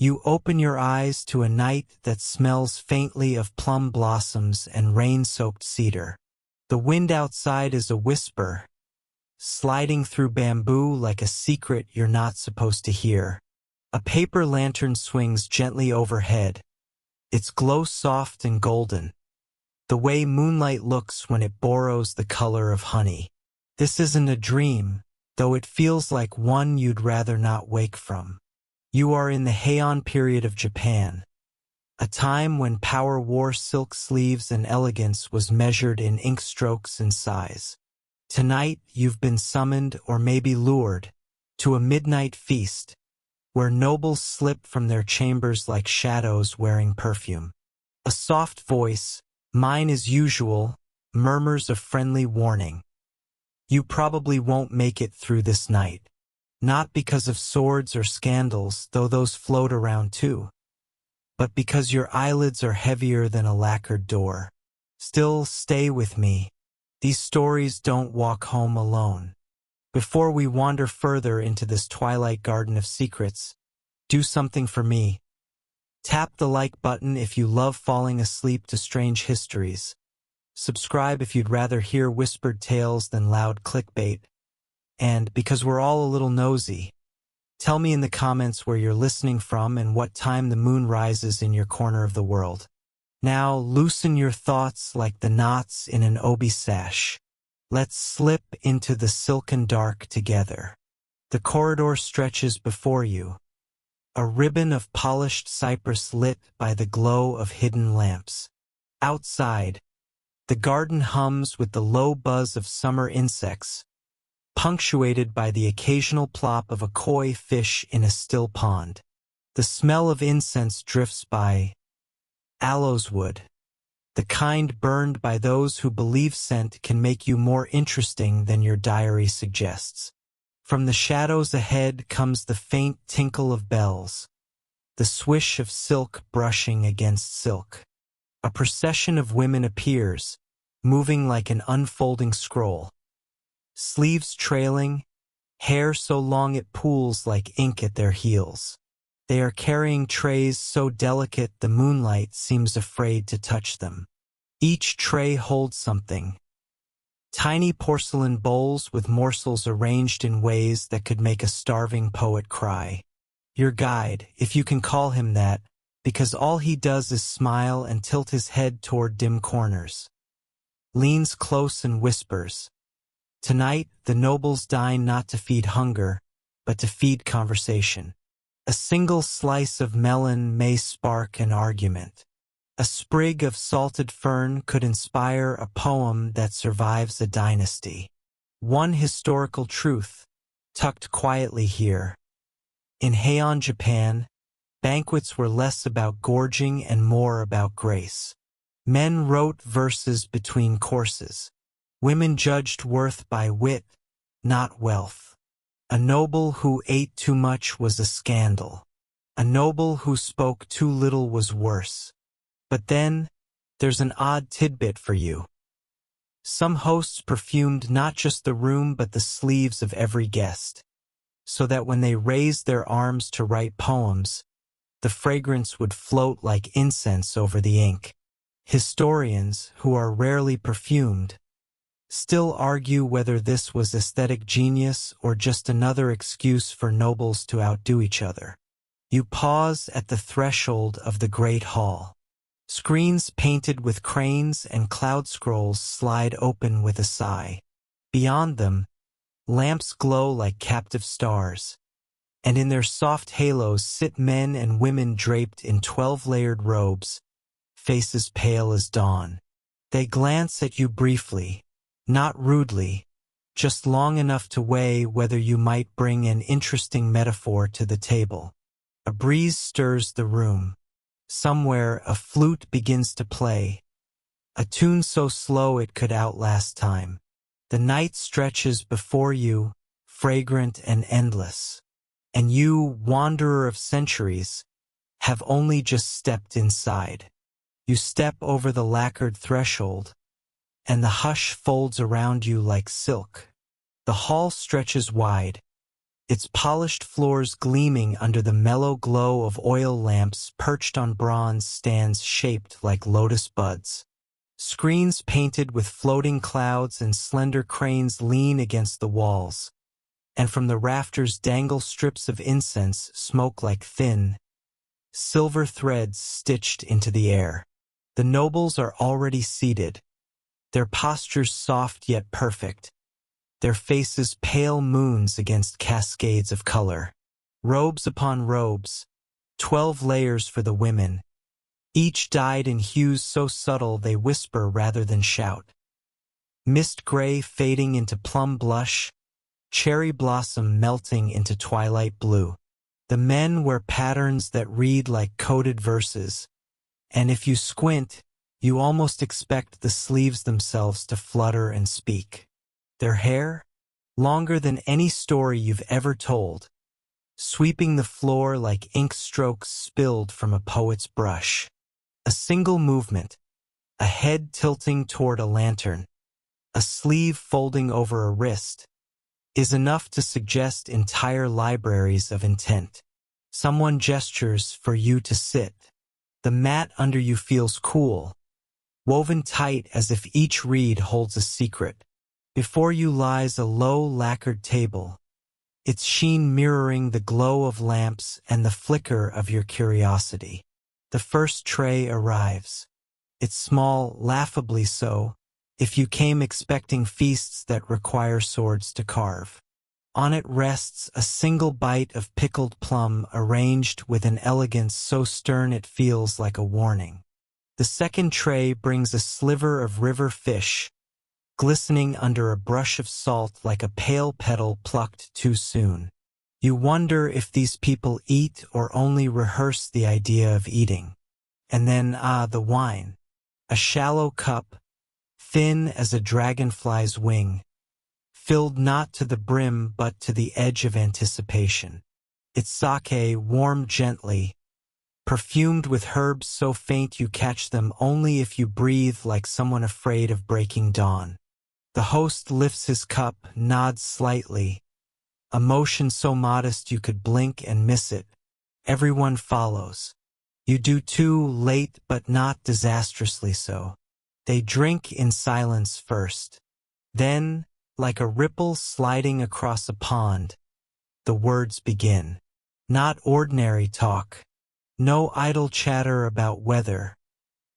You open your eyes to a night that smells faintly of plum blossoms and rain-soaked cedar. The wind outside is a whisper, sliding through bamboo like a secret you're not supposed to hear. A paper lantern swings gently overhead, its glow soft and golden, the way moonlight looks when it borrows the color of honey. This isn't a dream, though it feels like one you'd rather not wake from. You are in the Heian period of Japan, a time when power wore silk sleeves and elegance was measured in ink strokes and size. Tonight you've been summoned, or maybe lured, to a midnight feast, where nobles slip from their chambers like shadows wearing perfume. A soft voice, mine as usual, murmurs a friendly warning. You probably won't make it through this night. Not because of swords or scandals, though those float around too, but because your eyelids are heavier than a lacquered door. Still, stay with me. These stories don't walk home alone. Before we wander further into this twilight garden of secrets, do something for me. Tap the like button if you love falling asleep to strange histories. Subscribe if you'd rather hear whispered tales than loud clickbait. And, because we're all a little nosy, tell me in the comments where you're listening from and what time the moon rises in your corner of the world. Now, loosen your thoughts like the knots in an obi sash. Let's slip into the silken dark together. The corridor stretches before you, a ribbon of polished cypress lit by the glow of hidden lamps. Outside, the garden hums with the low buzz of summer insects, punctuated by the occasional plop of a koi fish in a still pond. The smell of incense drifts by. Aloes wood, the kind burned by those who believe scent can make you more interesting than your diary suggests. From the shadows ahead comes the faint tinkle of bells, the swish of silk brushing against silk. A procession of women appears, moving like an unfolding scroll. Sleeves trailing, hair so long it pools like ink at their heels. They are carrying trays so delicate the moonlight seems afraid to touch them. Each tray holds something. Tiny porcelain bowls with morsels arranged in ways that could make a starving poet cry. Your guide, if you can call him that, because all he does is smile and tilt his head toward dim corners, leans close and whispers. Tonight, the nobles dine not to feed hunger, but to feed conversation. A single slice of melon may spark an argument. A sprig of salted fern could inspire a poem that survives a dynasty. One historical truth, tucked quietly here. In Heian, Japan, banquets were less about gorging and more about grace. Men wrote verses between courses. Women judged worth by wit, not wealth. A noble who ate too much was a scandal. A noble who spoke too little was worse. But then, there's an odd tidbit for you. Some hosts perfumed not just the room but the sleeves of every guest, so that when they raised their arms to write poems, the fragrance would float like incense over the ink. Historians, who are rarely perfumed, still argue whether this was aesthetic genius or just another excuse for nobles to outdo each other. You pause at the threshold of the great hall. Screens painted with cranes and cloud scrolls slide open with a sigh. Beyond them, lamps glow like captive stars, and in their soft halos sit men and women draped in 12-layered robes, faces pale as dawn. They glance at you briefly, not rudely, just long enough to weigh whether you might bring an interesting metaphor to the table. A breeze stirs the room. Somewhere a flute begins to play, a tune so slow it could outlast time. The night stretches before you, fragrant and endless, and you, wanderer of centuries, have only just stepped inside. You step over the lacquered threshold, and the hush folds around you like silk. The hall stretches wide, its polished floors gleaming under the mellow glow of oil lamps perched on bronze stands shaped like lotus buds. Screens painted with floating clouds and slender cranes lean against the walls, and from the rafters dangle strips of incense smoke like thin, silver threads stitched into the air. The nobles are already seated, their postures soft yet perfect, their faces pale moons against cascades of color. Robes upon robes, 12 layers for the women, each dyed in hues so subtle they whisper rather than shout. Mist gray fading into plum blush, cherry blossom melting into twilight blue. The men wear patterns that read like coded verses, and if you squint, you almost expect the sleeves themselves to flutter and speak. Their hair, longer than any story you've ever told, sweeping the floor like ink strokes spilled from a poet's brush. A single movement, a head tilting toward a lantern, a sleeve folding over a wrist, is enough to suggest entire libraries of intent. Someone gestures for you to sit. The mat under you feels cool, woven tight as if each reed holds a secret. Before you lies a low lacquered table, its sheen mirroring the glow of lamps and the flicker of your curiosity. The first tray arrives. It's small, laughably so, if you came expecting feasts that require swords to carve. On it rests a single bite of pickled plum arranged with an elegance so stern it feels like a warning. The second tray brings a sliver of river fish, glistening under a brush of salt like a pale petal plucked too soon. You wonder if these people eat or only rehearse the idea of eating. And then, the wine. A shallow cup, thin as a dragonfly's wing, filled not to the brim but to the edge of anticipation. Its sake warmed gently, perfumed with herbs so faint you catch them only if you breathe like someone afraid of breaking dawn. The host lifts his cup, nods slightly, a motion so modest you could blink and miss it. Everyone follows. You do too, late but not disastrously so. They drink in silence first. Then, like a ripple sliding across a pond, the words begin. Not ordinary talk. No idle chatter about weather,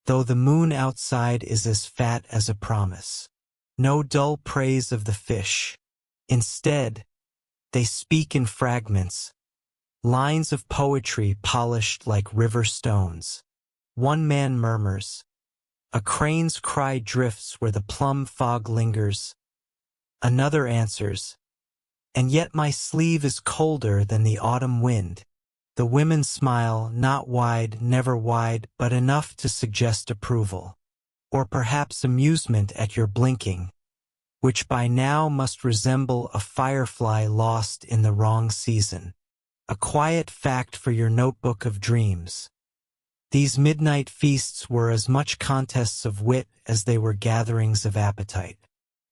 though the moon outside is as fat as a promise. No dull praise of the fish. Instead, they speak in fragments, lines of poetry polished like river stones. One man murmurs. A crane's cry drifts where the plum fog lingers. Another answers. And yet my sleeve is colder than the autumn wind. The women smile, not wide, never wide, but enough to suggest approval. Or perhaps amusement at your blinking, which by now must resemble a firefly lost in the wrong season. A quiet fact for your notebook of dreams. These midnight feasts were as much contests of wit as they were gatherings of appetite.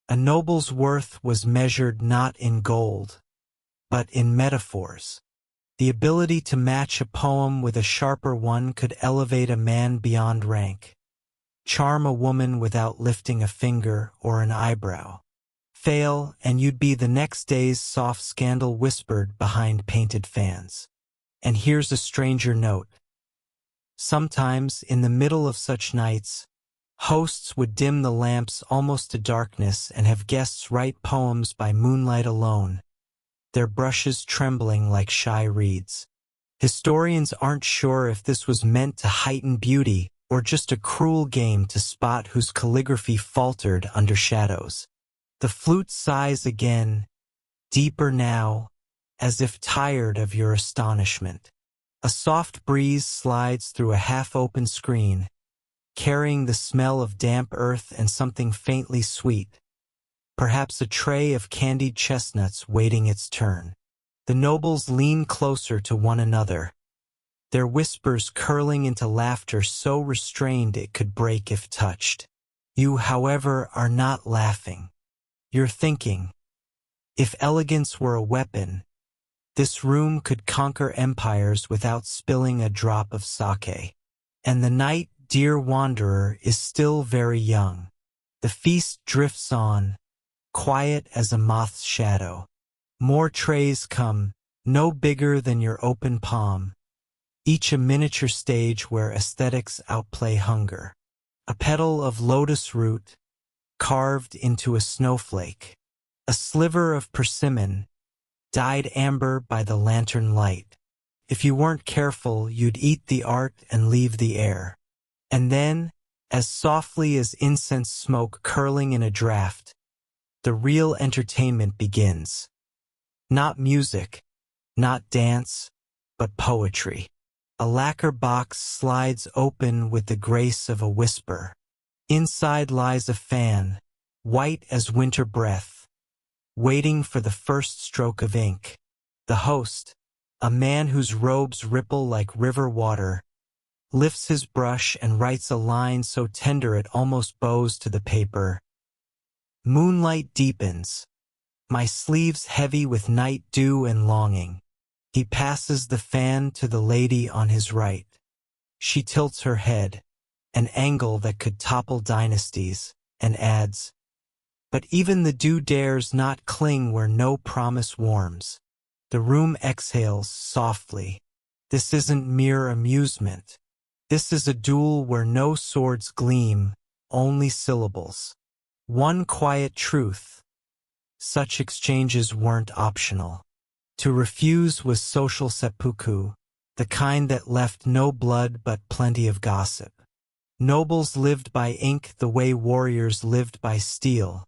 A noble's worth was measured not in gold, but in metaphors. The ability to match a poem with a sharper one could elevate a man beyond rank, charm a woman without lifting a finger or an eyebrow. Fail, and you'd be the next day's soft scandal whispered behind painted fans. And here's a stranger note. Sometimes, in the middle of such nights, hosts would dim the lamps almost to darkness and have guests write poems by moonlight alone, their brushes trembling like shy reeds. Historians aren't sure if this was meant to heighten beauty or just a cruel game to spot whose calligraphy faltered under shadows. The flute sighs again, deeper now, as if tired of your astonishment. A soft breeze slides through a half-open screen, carrying the smell of damp earth and something faintly sweet, perhaps a tray of candied chestnuts waiting its turn. The nobles lean closer to one another, their whispers curling into laughter so restrained it could break if touched. You, however, are not laughing. You're thinking, if elegance were a weapon, This room could conquer empires without spilling a drop of sake. And the night, dear wanderer, is still very young. The feast drifts on, quiet as a moth's shadow. More trays come, no bigger than your open palm, each a miniature stage where aesthetics outplay hunger. A petal of lotus root, carved into a snowflake. A sliver of persimmon, dyed amber by the lantern light. If you weren't careful, you'd eat the art and leave the air. And then, as softly as incense smoke curling in a draught, the real entertainment begins. Not music, not dance, but poetry. A lacquer box slides open with the grace of a whisper. Inside lies a fan, white as winter breath, waiting for the first stroke of ink. The host, a man whose robes ripple like river water, lifts his brush and writes a line so tender it almost bows to the paper. Moonlight deepens, my sleeves heavy with night dew and longing. He passes the fan to the lady on his right. She tilts her head, an angle that could topple dynasties, and adds, "But even the dew dares not cling where no promise warms." The room exhales softly. This isn't mere amusement. This is a duel where no swords gleam, only syllables. One quiet truth. Such exchanges weren't optional. To refuse was social seppuku, the kind that left no blood but plenty of gossip. Nobles lived by ink the way warriors lived by steel,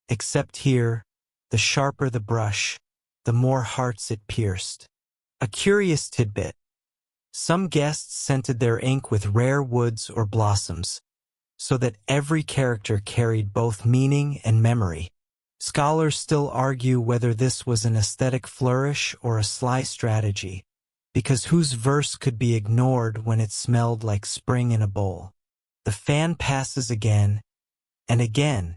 except here, the sharper the brush, the more hearts it pierced. A curious tidbit. Some guests scented their ink with rare woods or blossoms, so that every character carried both meaning and memory. Scholars still argue whether this was an aesthetic flourish or a sly strategy, because whose verse could be ignored when it smelled like spring in a bowl? The fan passes again, and again,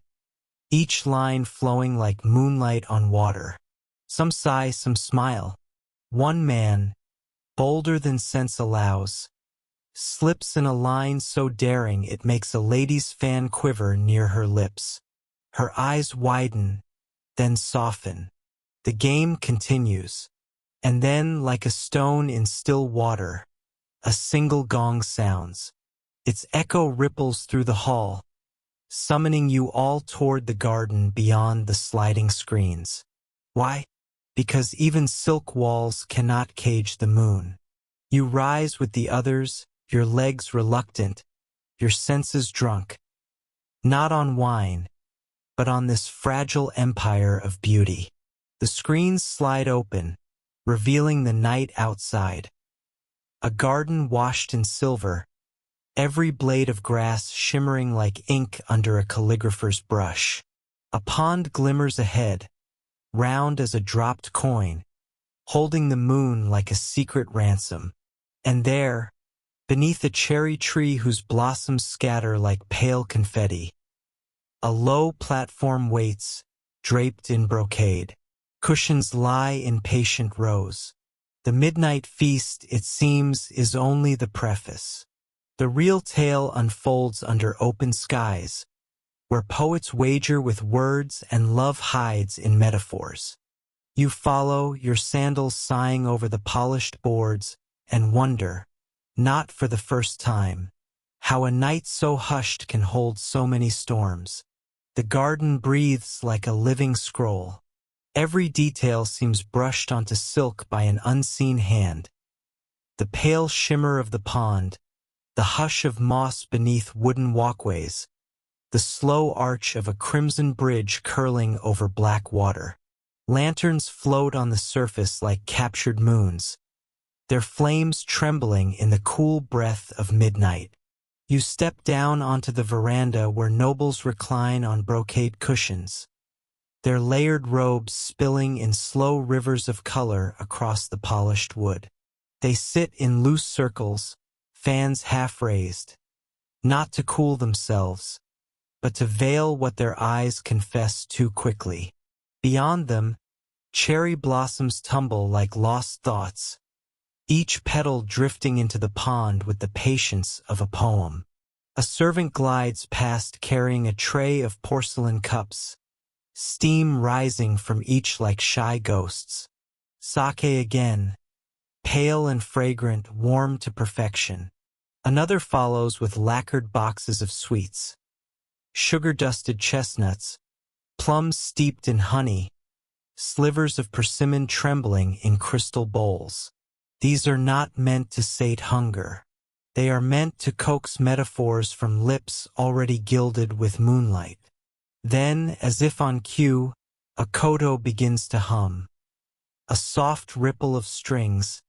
each line flowing like moonlight on water. Some sigh, some smile. One man, bolder than sense allows, slips in a line so daring it makes a lady's fan quiver near her lips. Her eyes widen, then soften. The game continues. And then, like a stone in still water, a single gong sounds. Its echo ripples through the hall, summoning you all toward the garden beyond the sliding screens. Why? Because even silk walls cannot cage the moon. You rise with the others, your legs reluctant, your senses drunk. Not on wine, but on this fragile empire of beauty. The screens slide open, revealing the night outside. A garden washed in silver, every blade of grass shimmering like ink under a calligrapher's brush. A pond glimmers ahead, round as a dropped coin, holding the moon like a secret ransom. And there, beneath a cherry tree whose blossoms scatter like pale confetti, a low platform waits, draped in brocade. Cushions lie in patient rows. The midnight feast, it seems, is only the preface. The real tale unfolds under open skies, where poets wager with words and love hides in metaphors. You follow, your sandals sighing over the polished boards, and wonder, not for the first time, how a night so hushed can hold so many storms. The garden breathes like a living scroll. Every detail seems brushed onto silk by an unseen hand. The pale shimmer of the pond, the hush of moss beneath wooden walkways, the slow arch of a crimson bridge curling over black water. Lanterns float on the surface like captured moons, their flames trembling in the cool breath of midnight. You step down onto the veranda where nobles recline on brocade cushions, their layered robes spilling in slow rivers of color across the polished wood. They sit in loose circles, fans half raised, not to cool themselves, but to veil what their eyes confess too quickly. Beyond them, Cherry blossoms tumble like lost thoughts, each petal drifting into the pond with the patience of a poem. A servant glides past carrying a tray of porcelain cups, steam rising from each like shy ghosts. Sake again, pale and fragrant, warm to perfection. Another follows with lacquered boxes of sweets. Sugar-dusted chestnuts, plums steeped in honey, slivers of persimmon trembling in crystal bowls. These are not meant to sate hunger. They are meant to coax metaphors from lips already gilded with moonlight. Then, as if on cue, a koto begins to hum. A soft ripple of strings,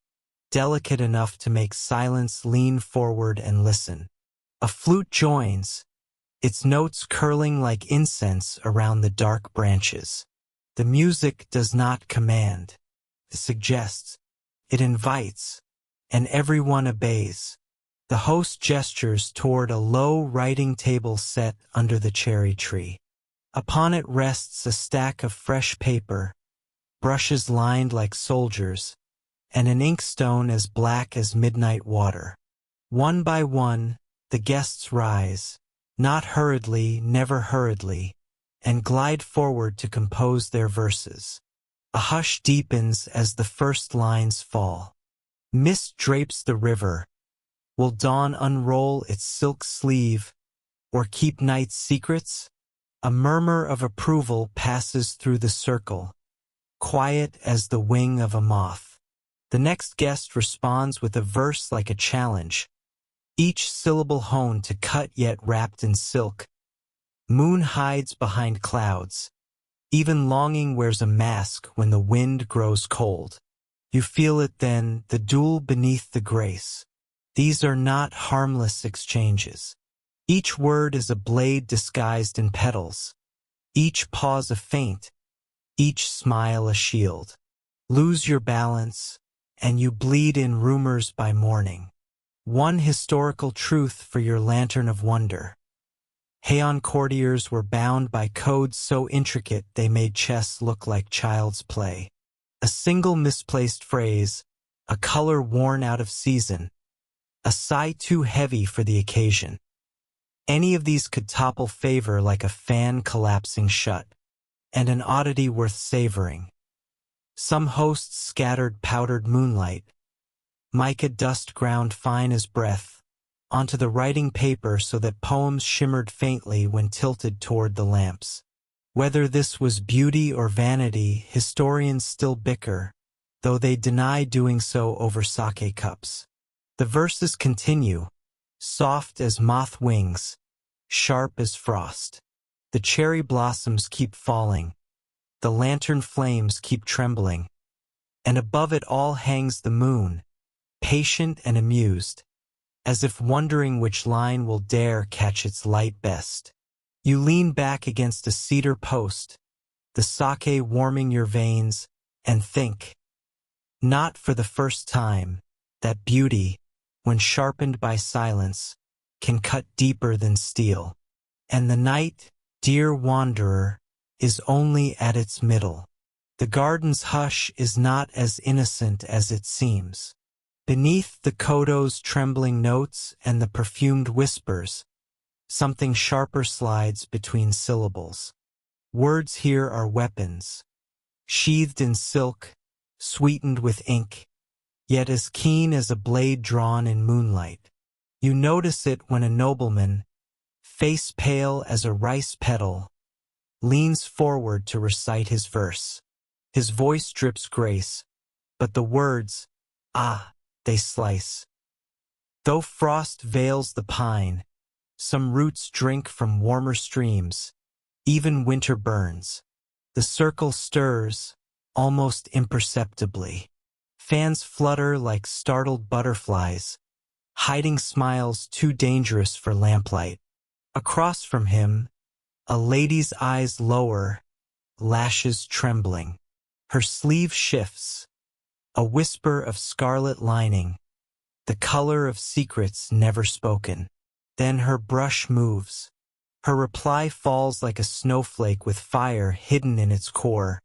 delicate enough to make silence lean forward and listen. A flute joins, its notes curling like incense around the dark branches. The music does not command. It suggests. It invites. And everyone obeys. The host gestures toward a low writing table set under the cherry tree. Upon it rests a stack of fresh paper, brushes lined like soldiers, and an inkstone as black as midnight water. One by one, the guests rise, not hurriedly, never hurriedly, and glide forward to compose their verses. A hush deepens as the first lines fall. Mist drapes the river. Will dawn unroll its silk sleeve, or keep night's secrets? A murmur of approval passes through the circle, quiet as the wing of a moth. The next guest responds with a verse like a challenge, each syllable honed to cut yet wrapped in silk. Moon hides behind clouds. Even longing wears a mask when the wind grows cold. You feel it then, the duel beneath the grace. These are not harmless exchanges. Each word is a blade disguised in petals. Each pause a feint. Each smile a shield. Lose your balance, and you bleed in rumors by morning. One historical truth for your lantern of wonder. Heian courtiers were bound by codes so intricate they made chess look like child's play. A single misplaced phrase, a color worn out of season, a sigh too heavy for the occasion. Any of these could topple favor like a fan collapsing shut, and an oddity worth savoring. Some hosts scattered powdered moonlight, mica dust ground fine as breath, onto the writing paper so that poems shimmered faintly when tilted toward the lamps. Whether this was beauty or vanity, historians still bicker, though they deny doing so over sake cups. The verses continue, soft as moth wings, sharp as frost. The cherry blossoms keep falling, the lantern flames keep trembling, and above it all hangs the moon, patient and amused, as if wondering which line will dare catch its light best. You lean back against a cedar post, the sake warming your veins, and think, not for the first time, that beauty, when sharpened by silence, can cut deeper than steel. And the night, dear wanderer, is only at its middle. The garden's hush is not as innocent as it seems. Beneath the koto's trembling notes and the perfumed whispers, something sharper slides between syllables. Words here are weapons, sheathed in silk, sweetened with ink, yet as keen as a blade drawn in moonlight. You notice it when a nobleman, face pale as a rice petal, leans forward to recite his verse. His voice drips grace, but the words, they slice. Though frost veils the pine, some roots drink from warmer streams, even winter burns. The circle stirs, almost imperceptibly. Fans flutter like startled butterflies, hiding smiles too dangerous for lamplight. Across from him, a lady's eyes lower, lashes trembling. Her sleeve shifts, a whisper of scarlet lining, the color of secrets never spoken. Then her brush moves. Her reply falls like a snowflake with fire hidden in its core.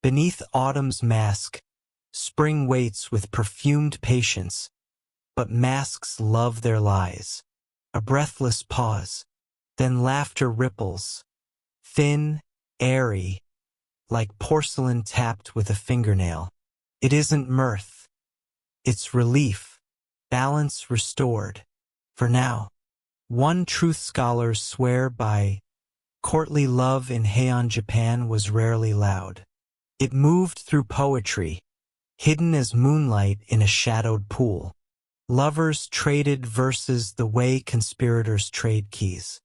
Beneath autumn's mask, spring waits with perfumed patience, but masks love their lies. A breathless pause, then laughter ripples, thin, airy, like porcelain tapped with a fingernail. It isn't mirth, it's relief, balance restored. For now, one truth scholars swear by, courtly love in Heian Japan was rarely loud. It moved through poetry, hidden as moonlight in a shadowed pool. Lovers traded verses the way conspirators trade keys.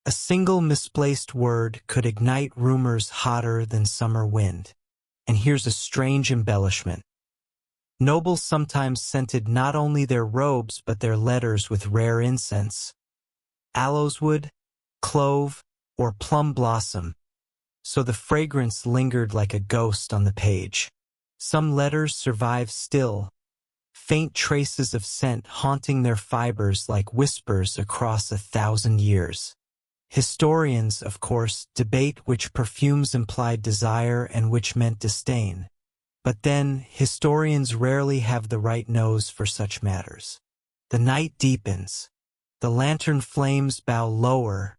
A single misplaced word could ignite rumors hotter than summer wind. And here's a strange embellishment. Nobles sometimes scented not only their robes but their letters with rare incense. Aloeswood, clove, or plum blossom, so the fragrance lingered like a ghost on the page. Some letters survive still, faint traces of scent haunting their fibers like whispers across 1,000 years. Historians, of course, debate which perfumes implied desire and which meant disdain. But then, historians rarely have the right nose for such matters. The night deepens. The lantern flames bow lower,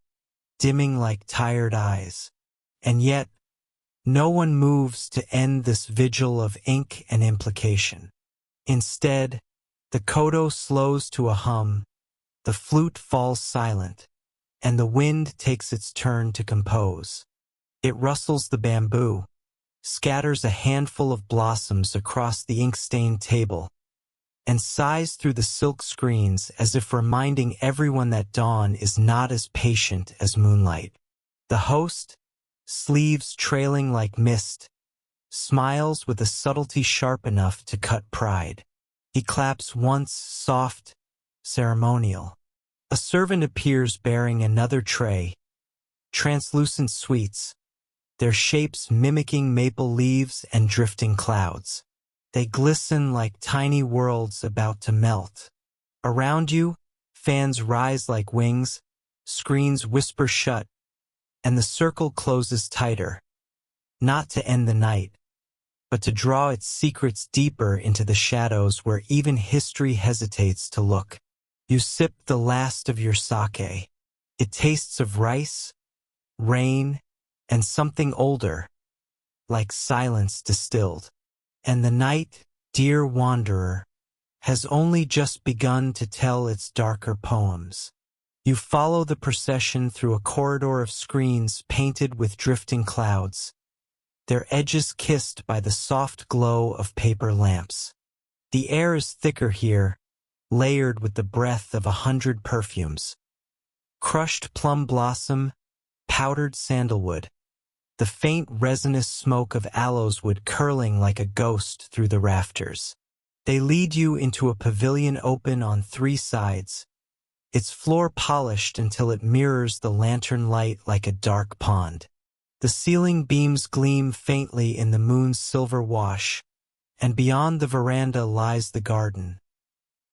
dimming like tired eyes. And yet, no one moves to end this vigil of ink and implication. Instead, the koto slows to a hum, the flute falls silent, and the wind takes its turn to compose. It rustles the bamboo, scatters a handful of blossoms across the ink-stained table, and sighs through the silk screens as if reminding everyone that dawn is not as patient as moonlight. The host, sleeves trailing like mist, smiles with a subtlety sharp enough to cut pride. He claps once, soft, ceremonial. A servant appears bearing another tray, translucent sweets, their shapes mimicking maple leaves and drifting clouds. They glisten like tiny worlds about to melt. Around you, fans rise like wings, screens whisper shut, and the circle closes tighter, not to end the night, but to draw its secrets deeper into the shadows where even history hesitates to look. You sip the last of your sake. It tastes of rice, rain, and something older, like silence distilled. And the night, dear wanderer, has only just begun to tell its darker poems. You follow the procession through a corridor of screens painted with drifting clouds, their edges kissed by the soft glow of paper lamps. The air is thicker here, layered with the breath of 100 perfumes. Crushed plum blossom, powdered sandalwood, the faint resinous smoke of aloeswood curling like a ghost through the rafters. They lead you into a pavilion open on 3 sides, its floor polished until it mirrors the lantern light like a dark pond. The ceiling beams gleam faintly in the moon's silver wash, and beyond the veranda lies the garden,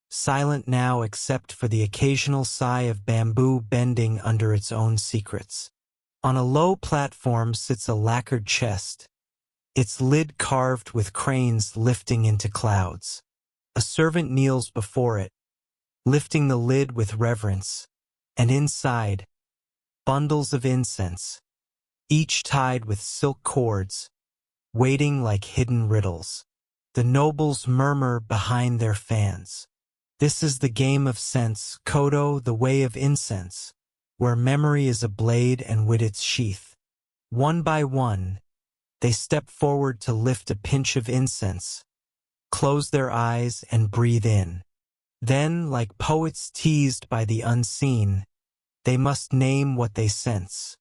silent now except for the occasional sigh of bamboo bending under its own secrets. On a low platform sits a lacquered chest, its lid carved with cranes lifting into clouds. A servant kneels before it, lifting the lid with reverence, and inside, bundles of incense, each tied with silk cords, waiting like hidden riddles. The nobles murmur behind their fans. This is the game of sense, koto, the way of incense, where memory is a blade and wit its sheath. One by one, they step forward to lift a pinch of incense, close their eyes and breathe in. Then, like poets teased by the unseen, they must name what they sense.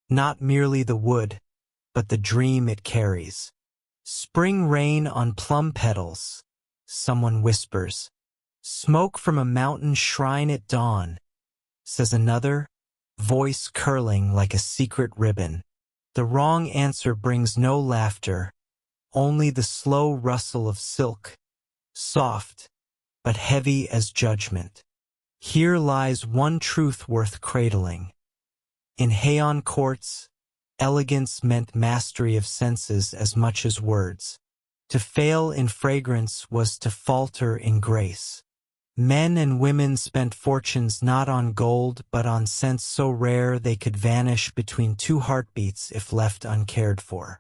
Not merely the wood, but the dream it carries. Spring rain on plum petals, someone whispers. Smoke from a mountain shrine at dawn, says another, voice curling like a secret ribbon. The wrong answer brings no laughter, only the slow rustle of silk, soft, but heavy as judgment. Here lies one truth worth cradling. In Heian courts, Elegance meant mastery of senses as much as words. To fail in fragrance was to falter in grace. Men and women spent fortunes not on gold but on scents so rare they could vanish between two heartbeats if left uncared for.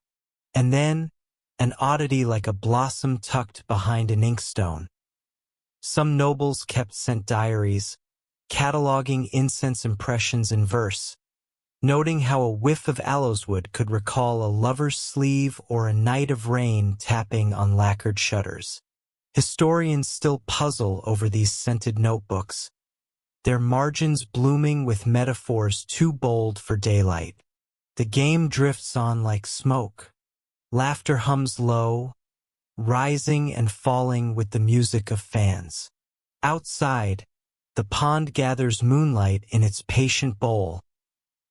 And then, an oddity like a blossom tucked behind an inkstone. Some nobles kept scent diaries, cataloging incense impressions in verse, noting how a whiff of aloeswood could recall a lover's sleeve or a night of rain tapping on lacquered shutters. Historians still puzzle over these scented notebooks, their margins blooming with metaphors too bold for daylight. The game drifts on like smoke. Laughter hums low, rising and falling with the music of fans. Outside, the pond gathers moonlight in its patient bowl,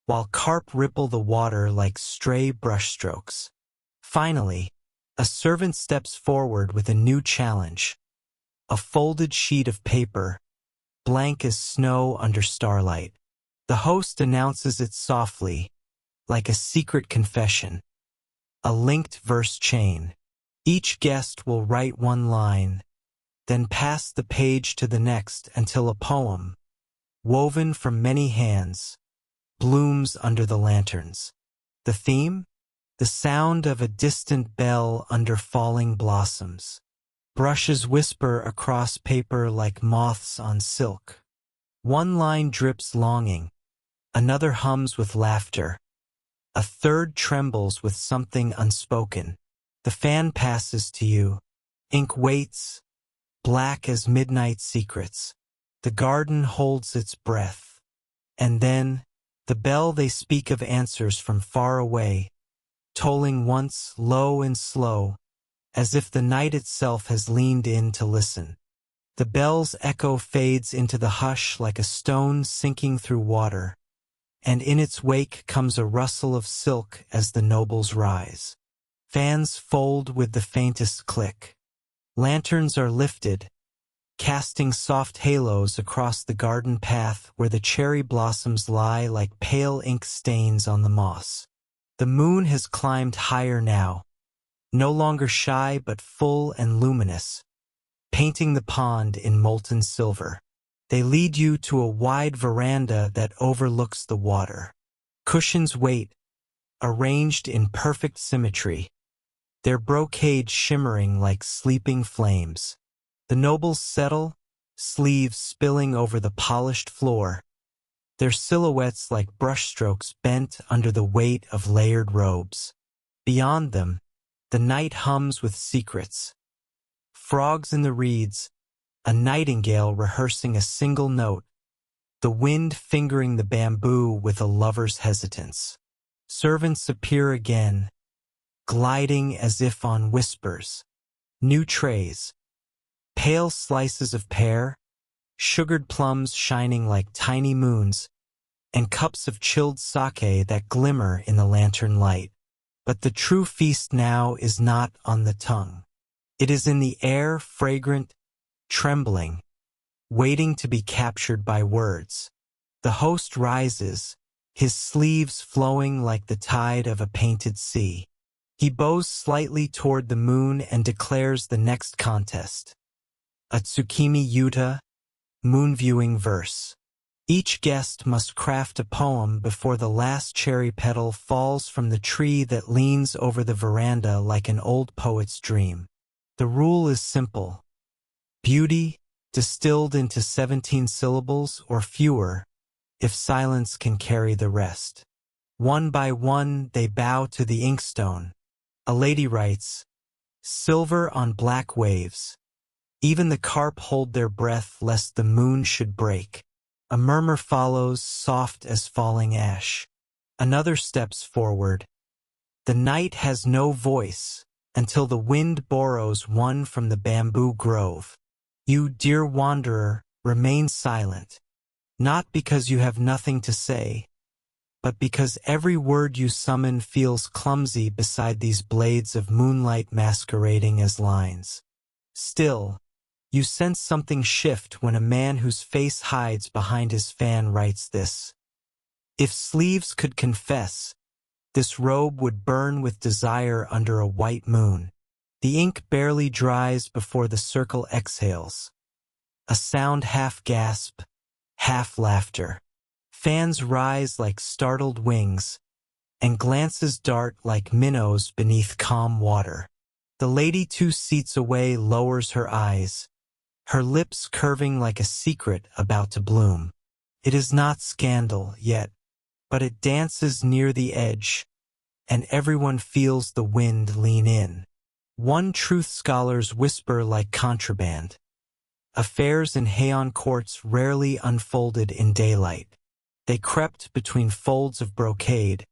while carp ripple the water like stray brushstrokes. Finally, a servant steps forward with a new challenge. A folded sheet of paper, blank as snow under starlight. The host announces it softly, like a secret confession. A linked verse chain. Each guest will write one line, then pass the page to the next until a poem, woven from many hands, blooms under the lanterns. The theme? The sound of a distant bell under falling blossoms. Brushes whisper across paper like moths on silk. One line drips longing, another hums with laughter, a third trembles with something unspoken. The fan passes to you. Ink waits, black as midnight secrets. The garden holds its breath. And then, the bell they speak of answers from far away, tolling once, low and slow, as if the night itself has leaned in to listen. The bell's echo fades into the hush like a stone sinking through water, and in its wake comes a rustle of silk as the nobles rise. Fans fold with the faintest click. Lanterns are lifted, casting soft halos across the garden path where the cherry blossoms lie like pale ink stains on the moss. The moon has climbed higher now, no longer shy but full and luminous, painting the pond in molten silver. They lead you to a wide veranda that overlooks the water. Cushions wait, arranged in perfect symmetry, their brocade shimmering like sleeping flames. The nobles settle, sleeves spilling over the polished floor, their silhouettes like brushstrokes bent under the weight of layered robes. Beyond them, the night hums with secrets. Frogs in the reeds, a nightingale rehearsing a single note, the wind fingering the bamboo with a lover's hesitance. Servants appear again, gliding as if on whispers. New trays, pale slices of pear, sugared plums shining like tiny moons, and cups of chilled sake that glimmer in the lantern light. But the true feast now is not on the tongue. It is in the air, fragrant, trembling, waiting to be captured by words. The host rises, his sleeves flowing like the tide of a painted sea. He bows slightly toward the moon and declares the next contest. A Tsukimi Yuta, moon-viewing verse. Each guest must craft a poem before the last cherry petal falls from the tree that leans over the veranda like an old poet's dream. The rule is simple. Beauty, distilled into 17 syllables or fewer, if silence can carry the rest. One by one they bow to the inkstone. A lady writes, silver on black waves. Even the carp hold their breath lest the moon should break. A murmur follows, soft as falling ash. Another steps forward. The night has no voice until the wind borrows one from the bamboo grove. You, dear wanderer, remain silent, not because you have nothing to say, but because every word you summon feels clumsy beside these blades of moonlight masquerading as lines. Still, you sense something shift when a man whose face hides behind his fan writes this. If sleeves could confess, This robe would burn with desire under a white moon. The ink barely dries before the circle exhales. A sound half gasp, half laughter. Fans rise like startled wings, and glances dart like minnows beneath calm water. The lady 2 seats away lowers her eyes, her lips curving like a secret about to bloom. It is not scandal yet, but it dances near the edge, and everyone feels the wind lean in. One truth scholars whisper like contraband. Affairs in Heian courts rarely unfolded in daylight. They crept between folds of brocade,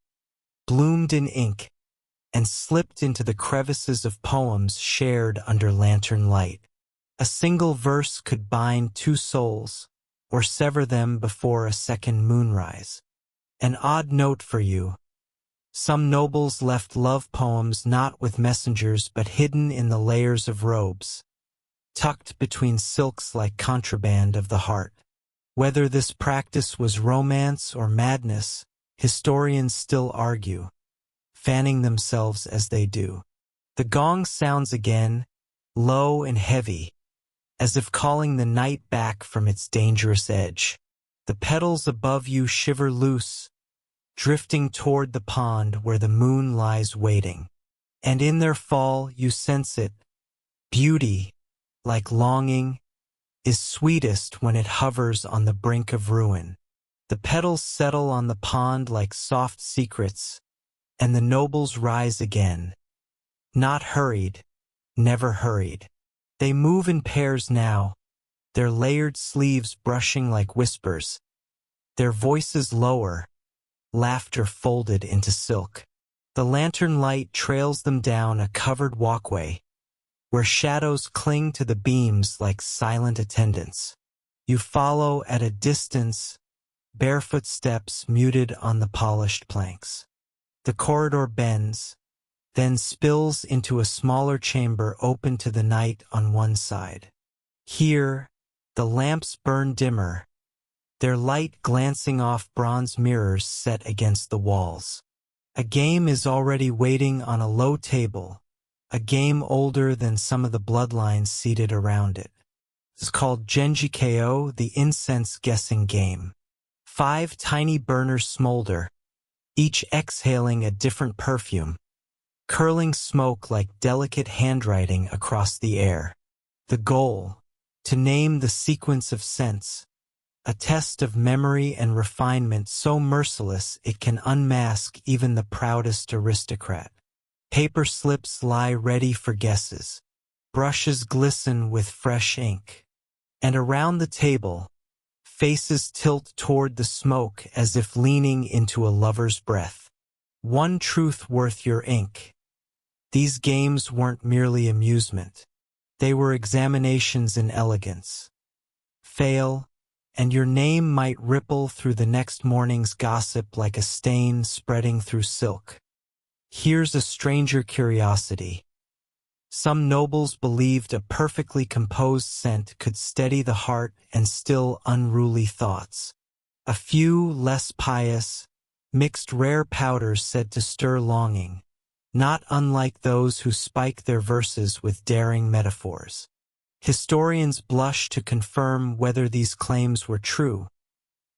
bloomed in ink, and slipped into the crevices of poems shared under lantern light. A single verse could bind 2 souls, or sever them before a second moonrise. An odd note for you. Some nobles left love poems not with messengers but hidden in the layers of robes, tucked between silks like contraband of the heart. Whether this practice was romance or madness, historians still argue, fanning themselves as they do. The gong sounds again, low and heavy, as if calling the night back from its dangerous edge. The petals above you shiver loose, drifting toward the pond where the moon lies waiting. And in their fall you sense it. Beauty, like longing, is sweetest when it hovers on the brink of ruin. The petals settle on the pond like soft secrets, and the nobles rise again. Not hurried, never hurried. They move in pairs now, their layered sleeves brushing like whispers, their voices lower, laughter folded into silk. The lantern light trails them down a covered walkway, where shadows cling to the beams like silent attendants. You follow at a distance, barefoot steps muted on the polished planks. The corridor bends, then spills into a smaller chamber open to the night on one side. Here, the lamps burn dimmer, their light glancing off bronze mirrors set against the walls. A game is already waiting on a low table, a game older than some of the bloodlines seated around it. It's called Genji KO, the incense guessing game. 5 tiny burners smolder, each exhaling a different perfume, curling smoke like delicate handwriting across the air. The goal, to name the sequence of scents, a test of memory and refinement so merciless it can unmask even the proudest aristocrat. Paper slips lie ready for guesses. Brushes glisten with fresh ink. And around the table, faces tilt toward the smoke as if leaning into a lover's breath. One truth worth your ink. These games weren't merely amusement. They were examinations in elegance. Fail, and your name might ripple through the next morning's gossip like a stain spreading through silk. Here's a stranger curiosity. Some nobles believed a perfectly composed scent could steady the heart and still unruly thoughts. A few, less pious, mixed rare powders said to stir longing, not unlike those who spike their verses with daring metaphors. Historians blush to confirm whether these claims were true,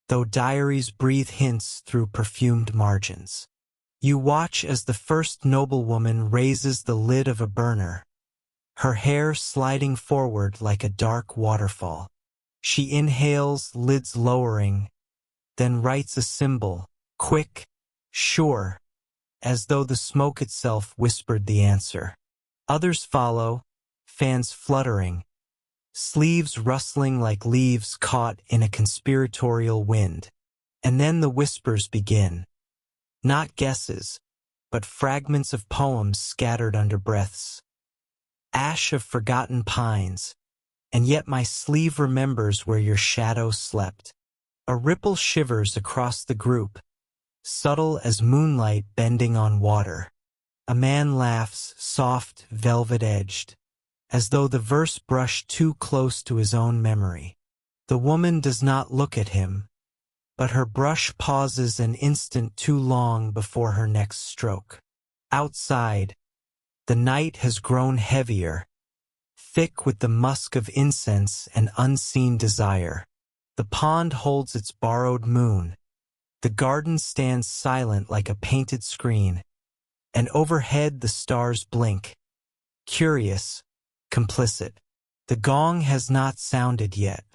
though diaries breathe hints through perfumed margins. You watch as the first noblewoman raises the lid of a burner, her hair sliding forward like a dark waterfall. She inhales, lids lowering, then writes a symbol, quick, sure, as though the smoke itself whispered the answer. Others follow, fans fluttering, sleeves rustling like leaves caught in a conspiratorial wind. And then the whispers begin. Not guesses, but fragments of poems scattered under breaths. Ash of forgotten pines, and yet my sleeve remembers where your shadow slept. A ripple shivers across the group, subtle as moonlight bending on water. A man laughs, soft, velvet-edged, as though the verse brushed too close to his own memory. The woman does not look at him, but her brush pauses an instant too long before her next stroke. Outside, the night has grown heavier, thick with the musk of incense and unseen desire. The pond holds its borrowed moon. The garden stands silent like a painted screen, and overhead the stars blink, curious, complicit. The gong has not sounded yet,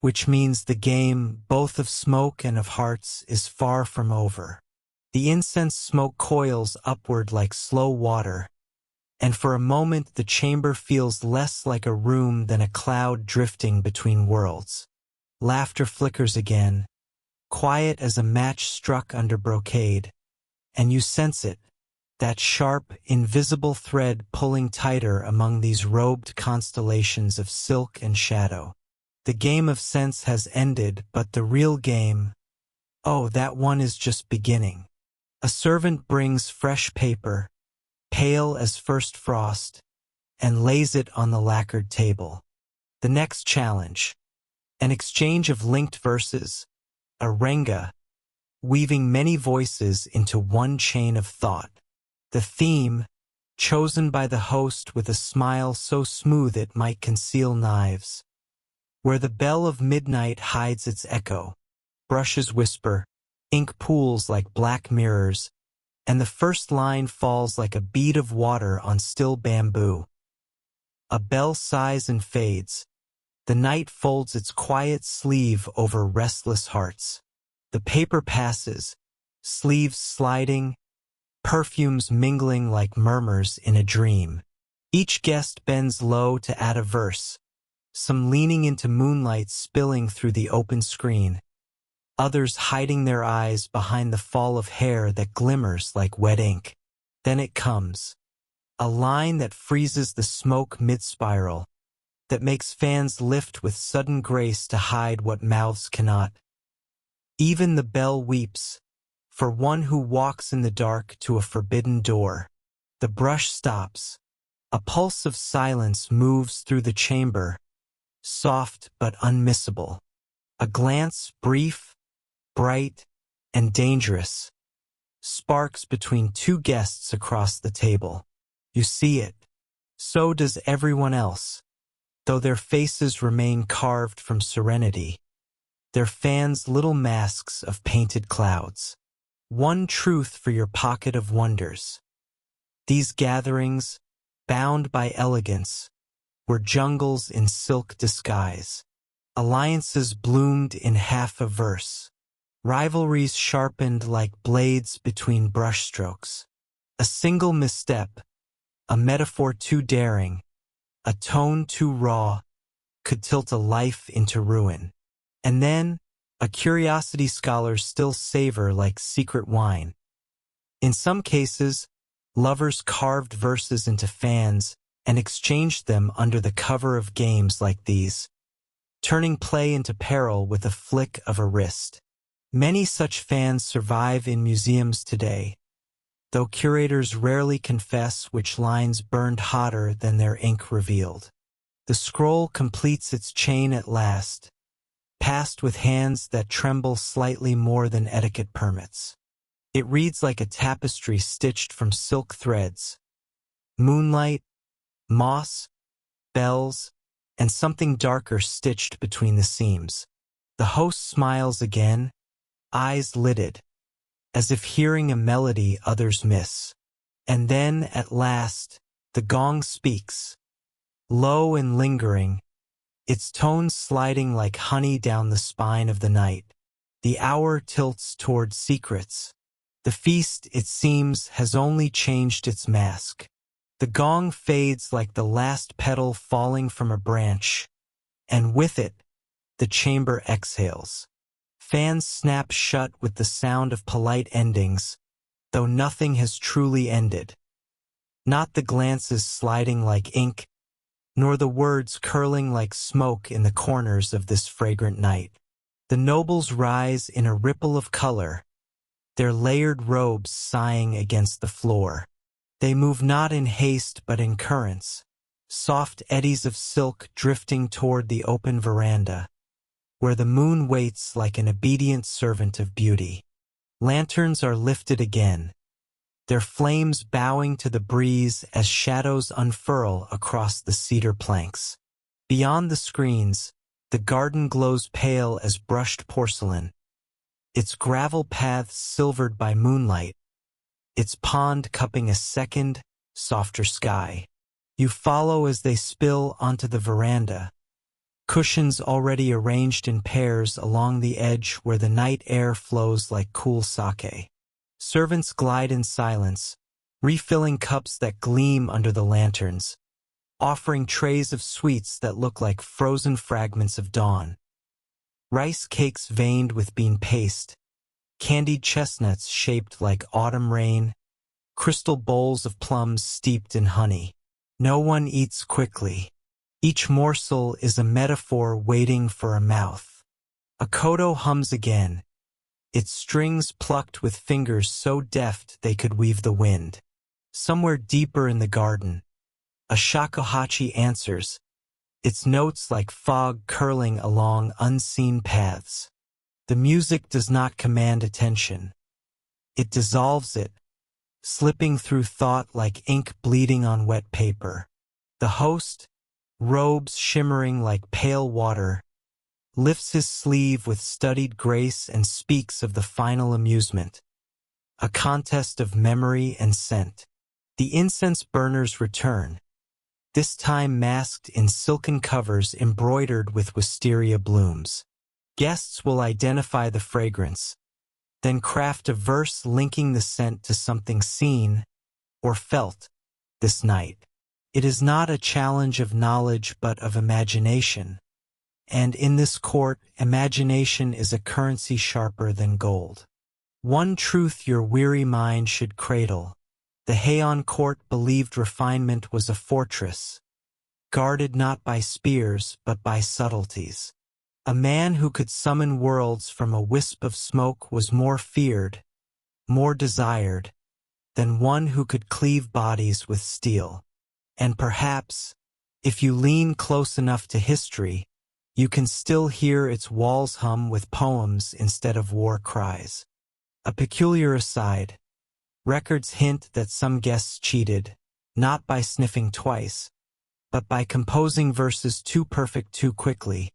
which means the game, both of smoke and of hearts, is far from over. The incense smoke coils upward like slow water, and for a moment the chamber feels less like a room than a cloud drifting between worlds. Laughter flickers again, quiet as a match struck under brocade, and you sense it, that sharp, invisible thread pulling tighter among these robed constellations of silk and shadow. The game of sense has ended, but the real game, oh, that one is just beginning. A servant brings fresh paper, pale as first frost, and lays it on the lacquered table. The next challenge, an exchange of linked verses, a renga, weaving many voices into one chain of thought. The theme, chosen by the host with a smile so smooth it might conceal knives. Where the bell of midnight hides its echo, brushes whisper, ink pools like black mirrors, and the first line falls like a bead of water on still bamboo. A bell sighs and fades. The night folds its quiet sleeve over restless hearts. The paper passes, sleeves sliding, perfumes mingling like murmurs in a dream. Each guest bends low to add a verse, some leaning into moonlight spilling through the open screen, others hiding their eyes behind the fall of hair that glimmers like wet ink. Then it comes, a line that freezes the smoke mid-spiral, that makes fans lift with sudden grace to hide what mouths cannot. Even the bell weeps, for one who walks in the dark to a forbidden door. The brush stops. A pulse of silence moves through the chamber, soft but unmissable. A glance, brief, bright, and dangerous, sparks between two guests across the table. You see it. So does everyone else, though their faces remain carved from serenity, their fans little masks of painted clouds. One truth for your pocket of wonders. These gatherings, bound by elegance, were jungles in silk disguise. Alliances bloomed in half a verse. Rivalries sharpened like blades between brushstrokes. A single misstep, a metaphor too daring, a tone too raw, could tilt a life into ruin. And then, a curiosity scholars still savor like secret wine. In some cases, lovers carved verses into fans and exchanged them under the cover of games like these, turning play into peril with a flick of a wrist. Many such fans survive in museums today, though curators rarely confess which lines burned hotter than their ink revealed. The scroll completes its chain at last, passed with hands that tremble slightly more than etiquette permits. It reads like a tapestry stitched from silk threads. Moonlight, moss, bells, and something darker stitched between the seams. The host smiles again, eyes lidded, as if hearing a melody others miss. And then, at last, the gong speaks, low and lingering, its tones sliding like honey down the spine of the night. The hour tilts toward secrets. The feast, it seems, has only changed its mask. The gong fades like the last petal falling from a branch, and with it, the chamber exhales. Fans snap shut with the sound of polite endings, though nothing has truly ended. Not the glances sliding like ink, nor the words curling like smoke in the corners of this fragrant night. The nobles rise in a ripple of color, their layered robes sighing against the floor. They move not in haste but in currents, soft eddies of silk drifting toward the open veranda, where the moon waits like an obedient servant of beauty. Lanterns are lifted again, their flames bowing to the breeze as shadows unfurl across the cedar planks. Beyond the screens, the garden glows pale as brushed porcelain, its gravel paths silvered by moonlight, its pond cupping a second, softer sky. You follow as they spill onto the veranda, cushions already arranged in pairs along the edge where the night air flows like cool sake. Servants glide in silence, refilling cups that gleam under the lanterns, offering trays of sweets that look like frozen fragments of dawn. Rice cakes veined with bean paste, candied chestnuts shaped like autumn rain, crystal bowls of plums steeped in honey. No one eats quickly. Each morsel is a metaphor waiting for a mouth. A koto hums again, its strings plucked with fingers so deft they could weave the wind. Somewhere deeper in the garden, a shakuhachi answers, its notes like fog curling along unseen paths. The music does not command attention. It dissolves it, slipping through thought like ink bleeding on wet paper. The host, robes shimmering like pale water, lifts his sleeve with studied grace and speaks of the final amusement, a contest of memory and scent. The incense burners return, this time masked in silken covers embroidered with wisteria blooms. Guests will identify the fragrance, then craft a verse linking the scent to something seen or felt this night. It is not a challenge of knowledge but of imagination. And in this court, imagination is a currency sharper than gold. One truth your weary mind should cradle. The Heian court believed refinement was a fortress, guarded not by spears but by subtleties. A man who could summon worlds from a wisp of smoke was more feared, more desired, than one who could cleave bodies with steel. And perhaps, if you lean close enough to history, you can still hear its walls hum with poems instead of war cries. A peculiar aside, records hint that some guests cheated, not by sniffing twice, but by composing verses too perfect too quickly,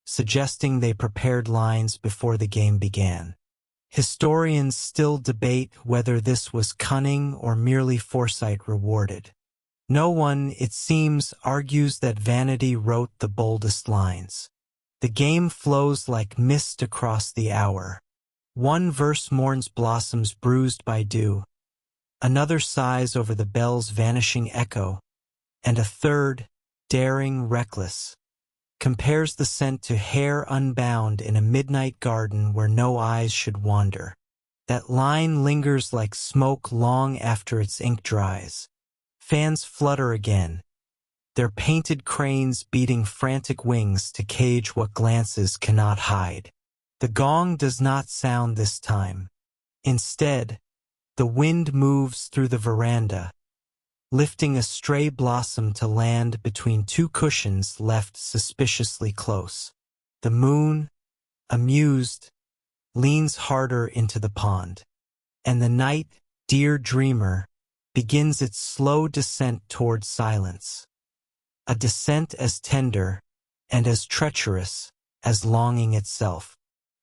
suggesting they prepared lines before the game began. Historians still debate whether this was cunning or merely foresight rewarded. No one, it seems, argues that vanity wrote the boldest lines. The game flows like mist across the hour. One verse mourns blossoms bruised by dew, another sighs over the bell's vanishing echo, and a third, daring, reckless, compares the scent to hair unbound in a midnight garden where no eyes should wander. That line lingers like smoke long after its ink dries. Fans flutter again, their painted cranes beating frantic wings to cage what glances cannot hide. The gong does not sound this time. Instead, the wind moves through the veranda, lifting a stray blossom to land between two cushions left suspiciously close. The moon, amused, leans harder into the pond, and the night, dear dreamer, begins its slow descent toward silence. A descent as tender and as treacherous as longing itself.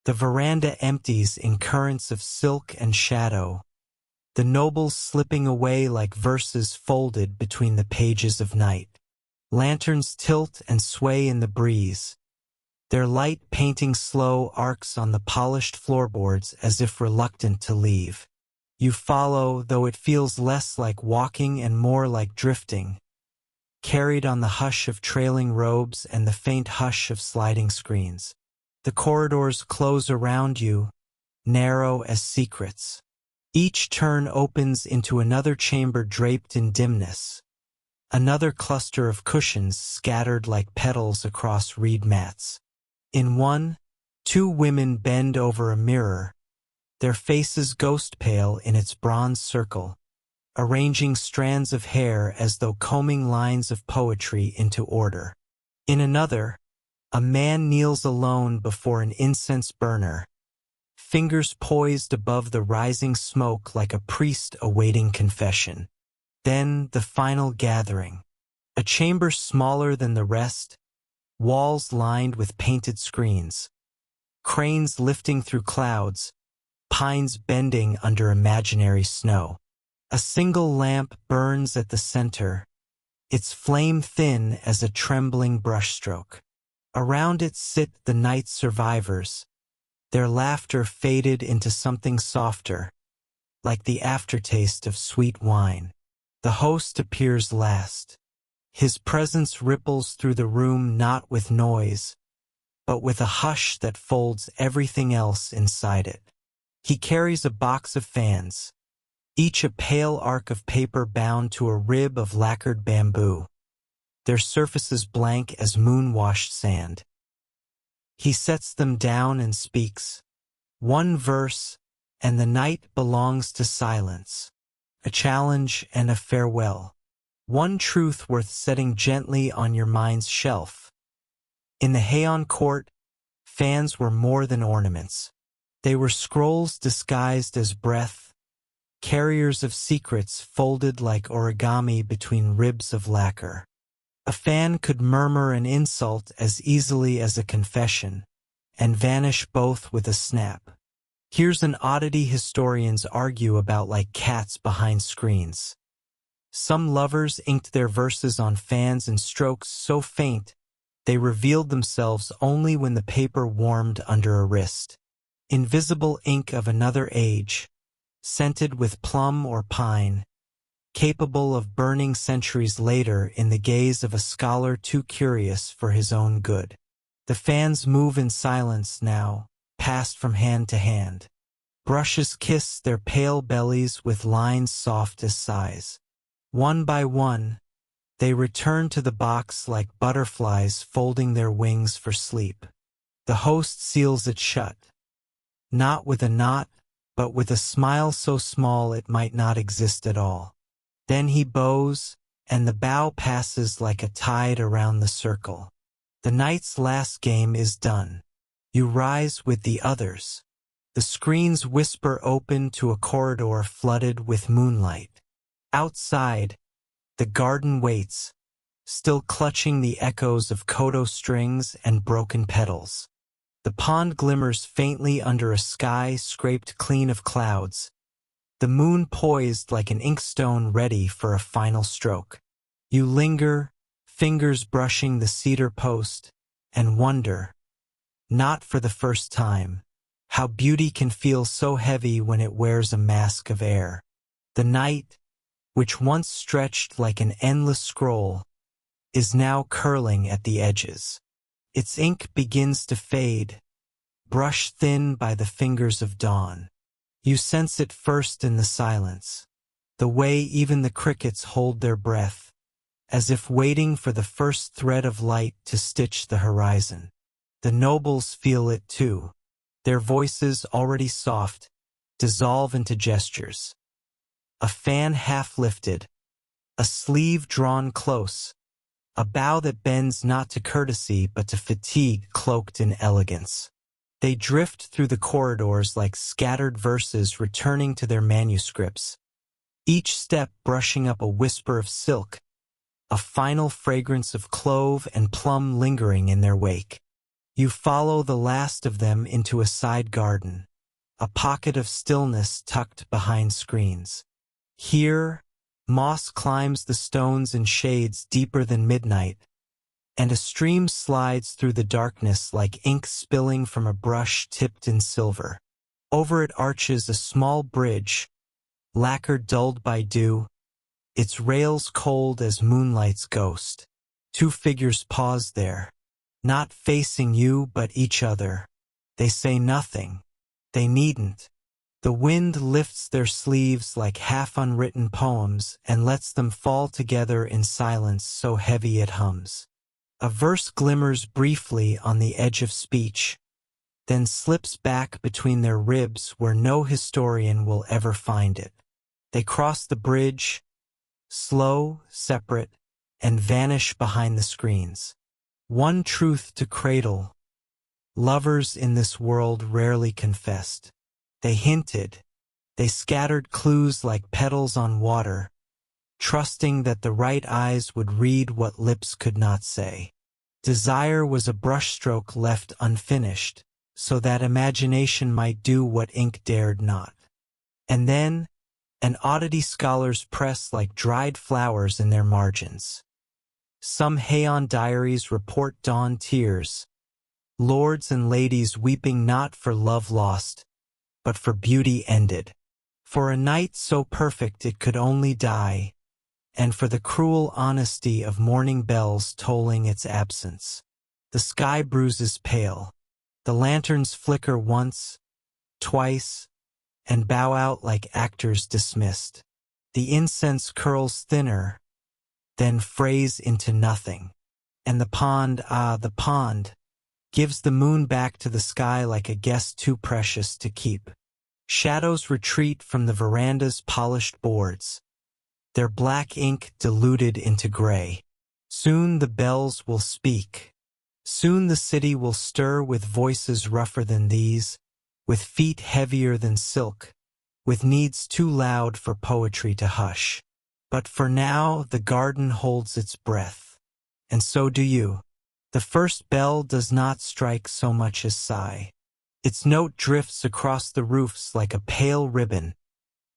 The veranda empties in currents of silk and shadow, the nobles slipping away like verses folded between the pages of night. Lanterns tilt and sway in the breeze, their light painting slow arcs on the polished floorboards as if reluctant to leave. You follow, though it feels less like walking and more like drifting, carried on the hush of trailing robes and the faint hush of sliding screens. The corridors close around you, narrow as secrets. Each turn opens into another chamber draped in dimness, another cluster of cushions scattered like petals across reed mats. In one, two women bend over a mirror, their faces ghost pale in its bronze circle, arranging strands of hair as though combing lines of poetry into order. In another, A man kneels alone before an incense burner, fingers poised above the rising smoke like a priest awaiting confession. Then the final gathering. A chamber smaller than the rest, walls lined with painted screens, cranes lifting through clouds, pines bending under imaginary snow. A single lamp burns at the center, its flame thin as a trembling brushstroke. Around it sit the night's survivors, their laughter faded into something softer, like the aftertaste of sweet wine. The host appears last. His presence ripples through the room not with noise, but with a hush that folds everything else inside it. He carries a box of fans, each a pale arc of paper bound to a rib of lacquered bamboo, their surfaces blank as moon-washed sand. He sets them down and speaks. One verse, and the night belongs to silence. A challenge and a farewell. One truth worth setting gently on your mind's shelf. In the Heian court, fans were more than ornaments. They were scrolls disguised as breath, carriers of secrets folded like origami between ribs of lacquer. A fan could murmur an insult as easily as a confession, and vanish both with a snap. Here's an oddity historians argue about like cats behind screens. Some lovers inked their verses on fans in strokes so faint they revealed themselves only when the paper warmed under a wrist. Invisible ink of another age, scented with plum or pine, capable of burning centuries later in the gaze of a scholar too curious for his own good. The fans move in silence now, passed from hand to hand. Brushes kiss their pale bellies with lines soft as sighs. One by one, they return to the box like butterflies folding their wings for sleep. The host seals it shut, not with a knot, but with a smile so small it might not exist at all. Then he bows, and the bow passes like a tide around the circle. The night's last game is done. You rise with the others. The screens whisper open to a corridor flooded with moonlight. Outside, the garden waits, still clutching the echoes of koto strings and broken petals. The pond glimmers faintly under a sky scraped clean of clouds, the moon poised like an inkstone ready for a final stroke. You linger, fingers brushing the cedar post, and wonder, not for the first time, how beauty can feel so heavy when it wears a mask of air. The night, which once stretched like an endless scroll, is now curling at the edges. Its ink begins to fade, brushed thin by the fingers of dawn. You sense it first in the silence, the way even the crickets hold their breath, as if waiting for the first thread of light to stitch the horizon. The nobles feel it too. Their voices, already soft, dissolve into gestures. A fan half lifted, a sleeve drawn close, a bow that bends not to courtesy but to fatigue cloaked in elegance. They drift through the corridors like scattered verses returning to their manuscripts, each step brushing up a whisper of silk, a final fragrance of clove and plum lingering in their wake. You follow the last of them into a side garden, a pocket of stillness tucked behind screens. Here, moss climbs the stones in shades deeper than midnight, and a stream slides through the darkness like ink spilling from a brush tipped in silver. Over it arches a small bridge, lacquer dulled by dew, its rails cold as moonlight's ghost. Two figures pause there, not facing you but each other. They say nothing. They needn't. The wind lifts their sleeves like half-unwritten poems and lets them fall together in silence so heavy it hums. A verse glimmers briefly on the edge of speech, then slips back between their ribs where no historian will ever find it. They cross the bridge, slow, separate, and vanish behind the screens. One truth to cradle. Lovers in this world rarely confessed. They hinted. They scattered clues like petals on water, trusting that the right eyes would read what lips could not say. Desire was a brushstroke left unfinished, so that imagination might do what ink dared not. And then, an oddity scholars press like dried flowers in their margins. Some Heian diaries report dawn tears, lords and ladies weeping not for love lost, but for beauty ended, for a night so perfect it could only die, and for the cruel honesty of morning bells tolling its absence. The sky bruises pale, the lanterns flicker once, twice, and bow out like actors dismissed. The incense curls thinner, then frays into nothing, and the pond, the pond, gives the moon back to the sky like a guest too precious to keep. Shadows retreat from the veranda's polished boards, their black ink diluted into gray. Soon the bells will speak. Soon the city will stir with voices rougher than these, with feet heavier than silk, with needs too loud for poetry to hush. But for now the garden holds its breath, and so do you. The first bell does not strike so much as sigh. Its note drifts across the roofs like a pale ribbon,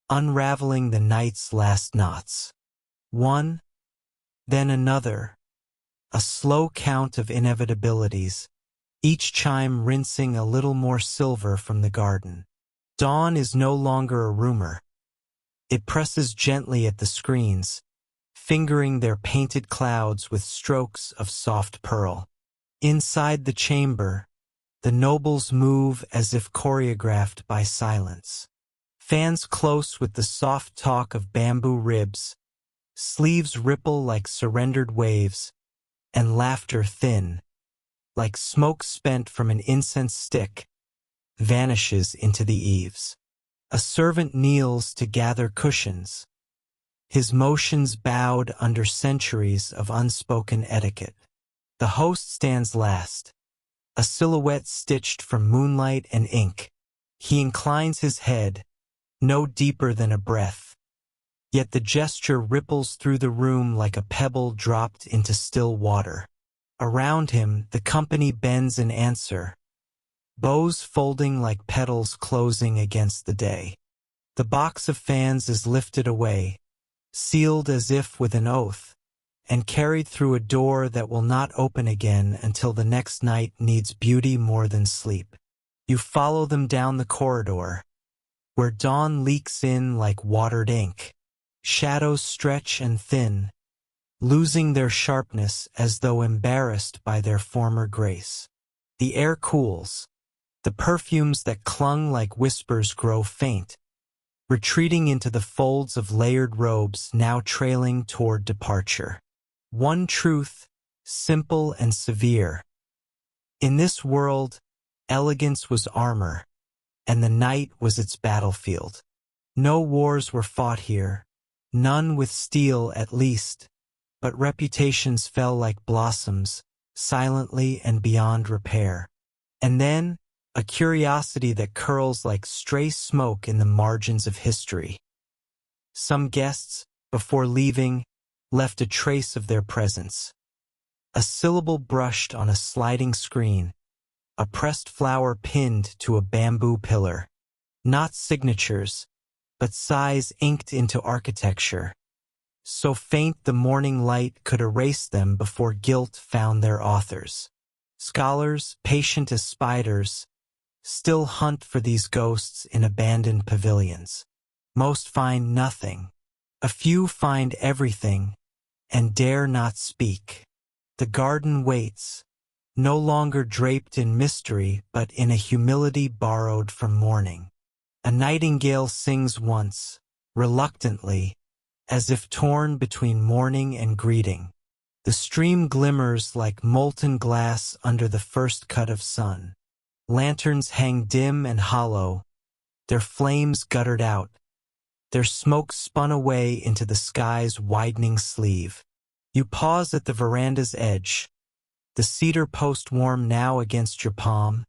unraveling the night's last knots. One, then another, a slow count of inevitabilities, each chime rinsing a little more silver from the garden. Dawn is no longer a rumor. It presses gently at the screens, fingering their painted clouds with strokes of soft pearl. Inside the chamber, the nobles move as if choreographed by silence. Fans close with the soft talk of bamboo ribs, sleeves ripple like surrendered waves, and laughter thin, like smoke spent from an incense stick, vanishes into the eaves. A servant kneels to gather cushions, his motions bowed under centuries of unspoken etiquette. The host stands last, a silhouette stitched from moonlight and ink. He inclines his head, no deeper than a breath, yet the gesture ripples through the room like a pebble dropped into still water. Around him, the company bends in answer, bows folding like petals closing against the day. The box of fans is lifted away, sealed as if with an oath, and carried through a door that will not open again until the next night needs beauty more than sleep. You follow them down the corridor, where dawn leaks in like watered ink. Shadows stretch and thin, losing their sharpness as though embarrassed by their former grace. The air cools. The perfumes that clung like whispers grow faint, retreating into the folds of layered robes now trailing toward departure. One truth, simple and severe. In this world, elegance was armor, and the night was its battlefield. No wars were fought here, none with steel at least, but reputations fell like blossoms, silently and beyond repair. And then, a curiosity that curls like stray smoke in the margins of history. Some guests, before leaving, left a trace of their presence. A syllable brushed on a sliding screen, a pressed flower pinned to a bamboo pillar. Not signatures, but sighs inked into architecture, so faint the morning light could erase them before guilt found their authors. Scholars, patient as spiders, still hunt for these ghosts in abandoned pavilions. Most find nothing. A few find everything, and dare not speak. The garden waits, no longer draped in mystery but in a humility borrowed from morning. A nightingale sings once, reluctantly, as if torn between mourning and greeting. The stream glimmers like molten glass under the first cut of sun. Lanterns hang dim and hollow, their flames guttered out, their smoke spun away into the sky's widening sleeve. You pause at the veranda's edge, the cedar post warm now against your palm,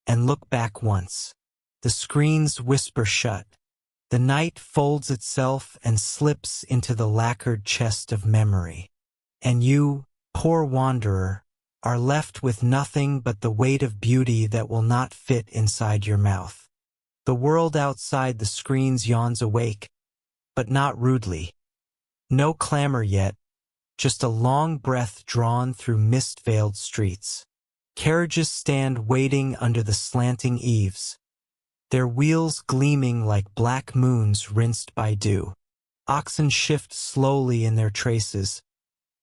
and look back once. The screens whisper shut. The night folds itself and slips into the lacquered chest of memory. And you, poor wanderer, are left with nothing but the weight of beauty that will not fit inside your mouth. The world outside the screens yawns awake, but not rudely. No clamor yet, just a long breath drawn through mist-veiled streets. Carriages stand waiting under the slanting eaves, their wheels gleaming like black moons rinsed by dew. Oxen shift slowly in their traces,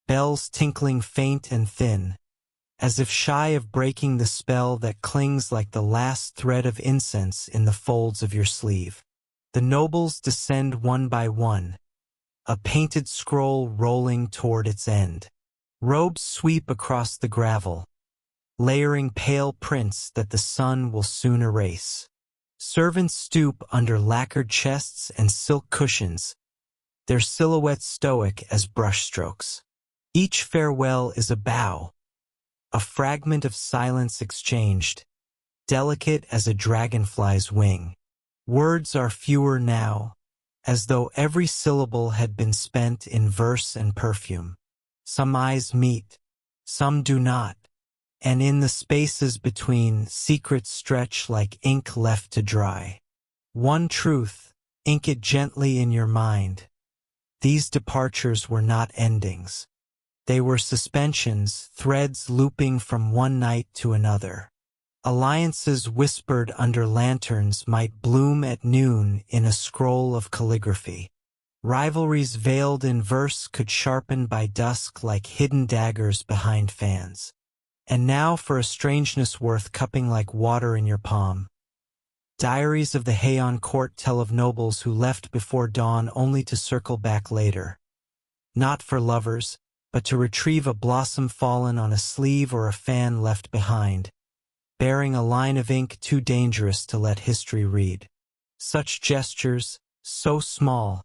bells tinkling faint and thin, as if shy of breaking the spell that clings like the last thread of incense in the folds of your sleeve. The nobles descend one by one, a painted scroll rolling toward its end. Robes sweep across the gravel, layering pale prints that the sun will soon erase. Servants stoop under lacquered chests and silk cushions, their silhouettes stoic as brushstrokes. Each farewell is a bow, a fragment of silence exchanged, delicate as a dragonfly's wing. Words are fewer now, as though every syllable had been spent in verse and perfume. Some eyes meet, some do not, and in the spaces between, secrets stretch like ink left to dry. One truth, ink it gently in your mind. These departures were not endings. They were suspensions, threads looping from one night to another. Alliances whispered under lanterns might bloom at noon in a scroll of calligraphy. Rivalries veiled in verse could sharpen by dusk like hidden daggers behind fans. And now for a strangeness worth cupping like water in your palm. Diaries of the Heian court tell of nobles who left before dawn only to circle back later. Not for lovers, but to retrieve a blossom fallen on a sleeve or a fan left behind, bearing a line of ink too dangerous to let history read. Such gestures, so small,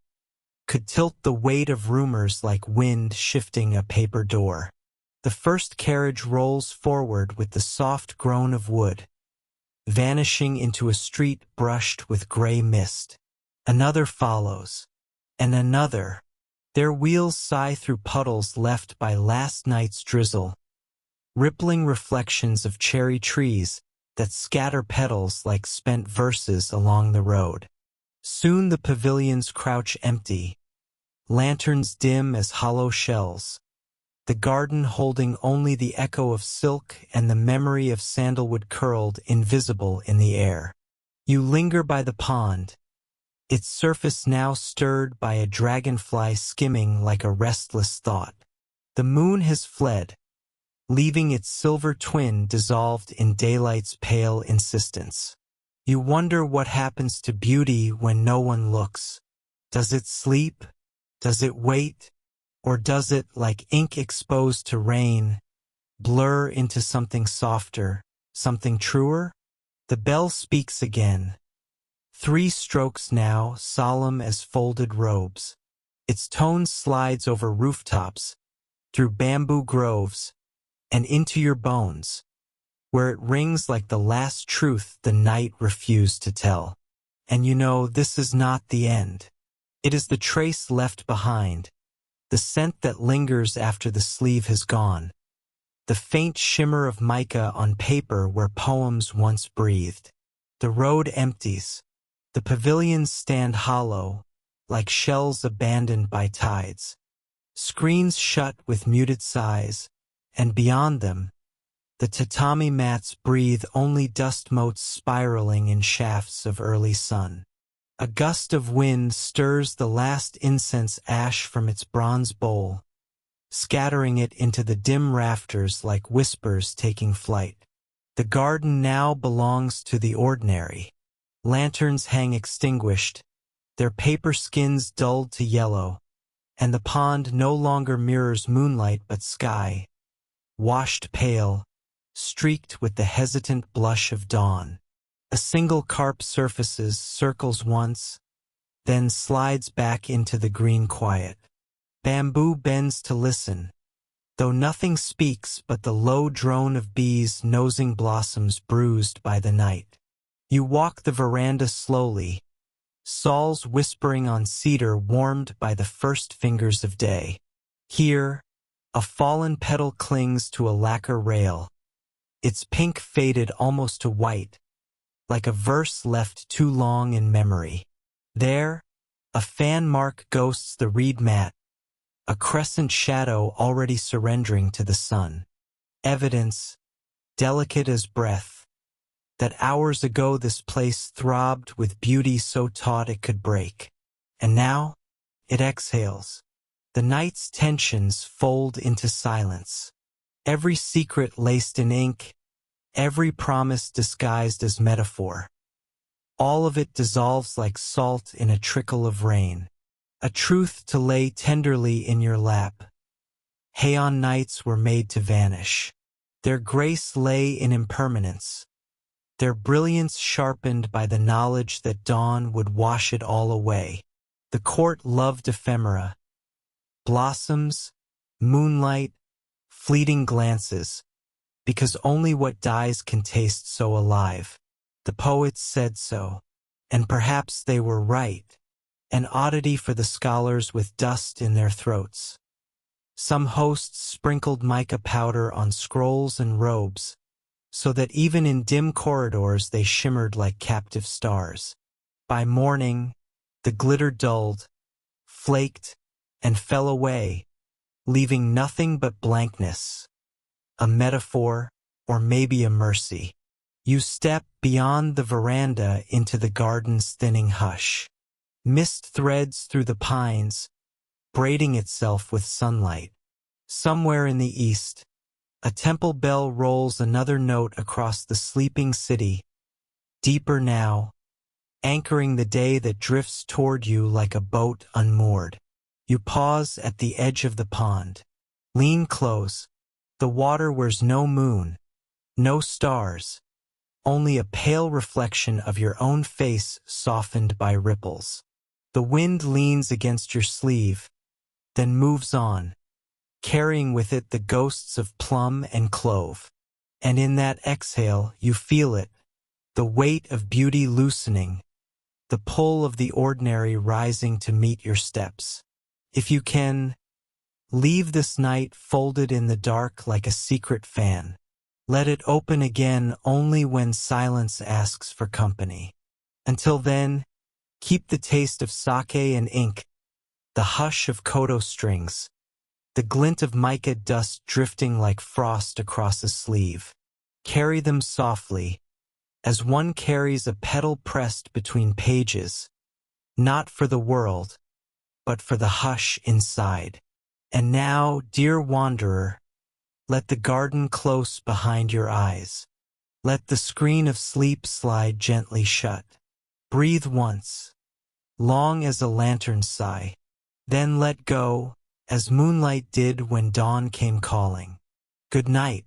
could tilt the weight of rumors like wind shifting a paper door. The first carriage rolls forward with the soft groan of wood, vanishing into a street brushed with gray mist. Another follows, and another. Their wheels sigh through puddles left by last night's drizzle, rippling reflections of cherry trees that scatter petals like spent verses along the road. Soon the pavilions crouch empty, lanterns dim as hollow shells, the garden holding only the echo of silk and the memory of sandalwood curled invisible in the air. You linger by the pond, its surface now stirred by a dragonfly skimming like a restless thought. The moon has fled, leaving its silver twin dissolved in daylight's pale insistence. You wonder what happens to beauty when no one looks. Does it sleep? Does it wait? Or does it, like ink exposed to rain, blur into something softer, something truer? The bell speaks again. 3 strokes now, solemn as folded robes. Its tone slides over rooftops, through bamboo groves, and into your bones, where it rings like the last truth the night refused to tell. And you know this is not the end. It is the trace left behind, the scent that lingers after the sleeve has gone, the faint shimmer of mica on paper where poems once breathed. The road empties. The pavilions stand hollow, like shells abandoned by tides. Screens shut with muted sighs, and beyond them, the tatami mats breathe only dust motes spiraling in shafts of early sun. A gust of wind stirs the last incense ash from its bronze bowl, scattering it into the dim rafters like whispers taking flight. The garden now belongs to the ordinary. Lanterns hang extinguished, their paper skins dulled to yellow, and the pond no longer mirrors moonlight but sky, washed pale, streaked with the hesitant blush of dawn. A single carp surfaces, circles once, then slides back into the green quiet. Bamboo bends to listen, though nothing speaks but the low drone of bees nosing blossoms bruised by the night. You walk the veranda slowly, Saul's whispering on cedar warmed by the first fingers of day. Here, a fallen petal clings to a lacquer rail, its pink faded almost to white, like a verse left too long in memory. There, a fan mark ghosts the reed mat, a crescent shadow already surrendering to the sun. Evidence, delicate as breath, that hours ago this place throbbed with beauty so taut it could break. And now, it exhales. The night's tensions fold into silence. Every secret laced in ink, every promise disguised as metaphor. All of it dissolves like salt in a trickle of rain. A truth to lay tenderly in your lap. Heian nights were made to vanish. Their grace lay in impermanence. Their brilliance sharpened by the knowledge that dawn would wash it all away. The court loved ephemera. Blossoms, moonlight, fleeting glances, because only what dies can taste so alive. The poets said so, and perhaps they were right, an oddity for the scholars with dust in their throats. Some hosts sprinkled mica powder on scrolls and robes, so that even in dim corridors they shimmered like captive stars. By morning, the glitter dulled, flaked, and fell away, leaving nothing but blankness, a metaphor, or maybe a mercy. You step beyond the veranda into the garden's thinning hush. Mist threads through the pines, braiding itself with sunlight. Somewhere in the east, a temple bell rolls another note across the sleeping city, deeper now, anchoring the day that drifts toward you like a boat unmoored. You pause at the edge of the pond. Lean close. The water wears no moon, no stars, only a pale reflection of your own face softened by ripples. The wind leans against your sleeve, then moves on, carrying with it the ghosts of plum and clove. And in that exhale you feel it, the weight of beauty loosening, the pull of the ordinary rising to meet your steps. If you can, leave this night folded in the dark like a secret fan. Let it open again only when silence asks for company. Until then, keep the taste of sake and ink, the hush of koto strings, the glint of mica dust drifting like frost across a sleeve. Carry them softly, as one carries a petal pressed between pages, not for the world, but for the hush inside. And now, dear wanderer, let the garden close behind your eyes. Let the screen of sleep slide gently shut. Breathe once, long as a lantern's sigh, then let go, as moonlight did when dawn came calling. Good night.